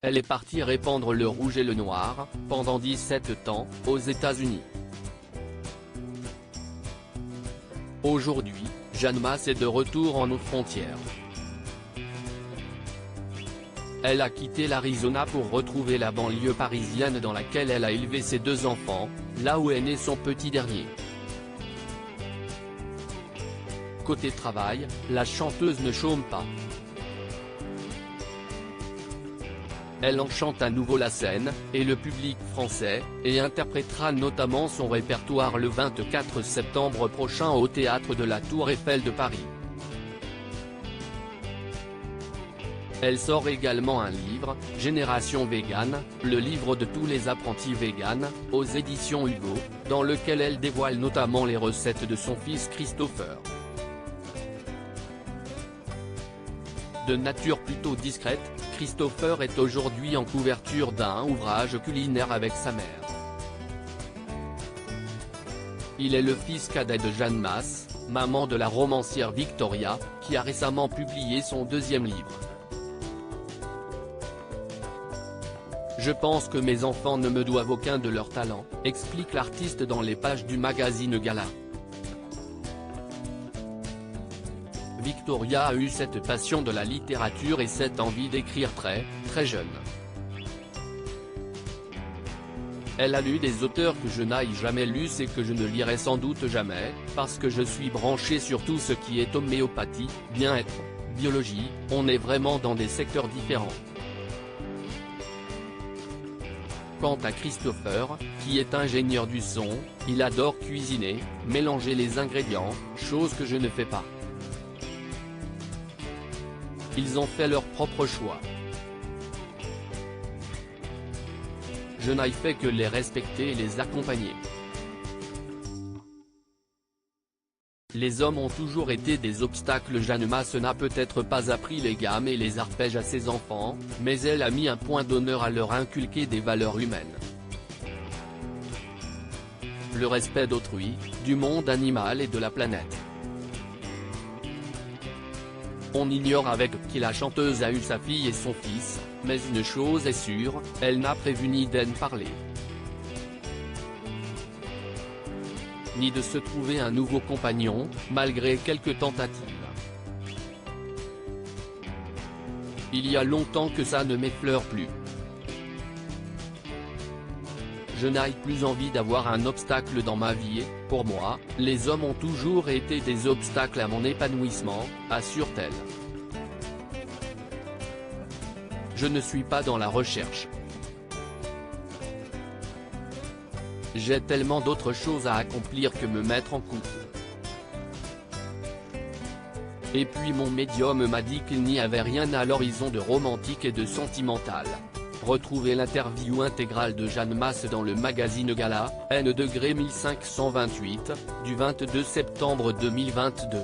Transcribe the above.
Elle est partie répandre le rouge et le noir, pendant 17 ans, aux États-Unis. Aujourd'hui, Jeanne Masse est de retour en nos frontières. Elle a quitté l'Arizona pour retrouver la banlieue parisienne dans laquelle elle a élevé ses 2 enfants, là où est né son petit dernier. Côté travail, la chanteuse ne chôme pas. Elle enchante à nouveau la scène, et le public français, et interprétera notamment son répertoire le 24 septembre prochain au théâtre de la Tour Eiffel de Paris. Elle sort également un livre, Génération Végane, le livre de tous les apprentis véganes, aux éditions Hugo, dans lequel elle dévoile notamment les recettes de son fils Christopher. De nature plutôt discrète, Christopher est aujourd'hui en couverture d'un ouvrage culinaire avec sa mère. Il est le fils cadet de Jeanne Masse, maman de la romancière Victoria, qui a récemment publié son 2e livre. Je pense que mes enfants ne me doivent aucun de leur talent, explique l'artiste dans les pages du magazine Gala. Victoria a eu cette passion de la littérature et cette envie d'écrire très jeune. Elle a lu des auteurs que je n'aille jamais lus et que je ne lirai sans doute jamais, parce que je suis branché sur tout ce qui est homéopathie, bien-être, biologie, on est vraiment dans des secteurs différents. Quant à Christopher, qui est ingénieur du son, il adore cuisiner, mélanger les ingrédients, chose que je ne fais pas. Ils ont fait leur propre choix. Je n'ai fait que les respecter et les accompagner. Les hommes ont toujours été des obstacles. Jeanne Masse n'a peut-être pas appris les gammes et les arpèges à ses enfants, mais elle a mis un point d'honneur à leur inculquer des valeurs humaines. Le respect d'autrui, du monde animal et de la planète. On ignore avec qui la chanteuse a eu sa fille et son fils, mais une chose est sûre, elle n'a prévu ni d'en parler, ni de se trouver un nouveau compagnon, malgré quelques tentatives. Il y a longtemps que ça ne m'effleure plus. Je n'ai plus envie d'avoir un obstacle dans ma vie et, pour moi, les hommes ont toujours été des obstacles à mon épanouissement, assure-t-elle. Je ne suis pas dans la recherche. J'ai tellement d'autres choses à accomplir que me mettre en couple. Et puis mon médium m'a dit qu'il n'y avait rien à l'horizon de romantique et de sentimental. Retrouvez l'interview intégrale de Jeanne Masse dans le magazine Gala, N° 1528, du 22 septembre 2022.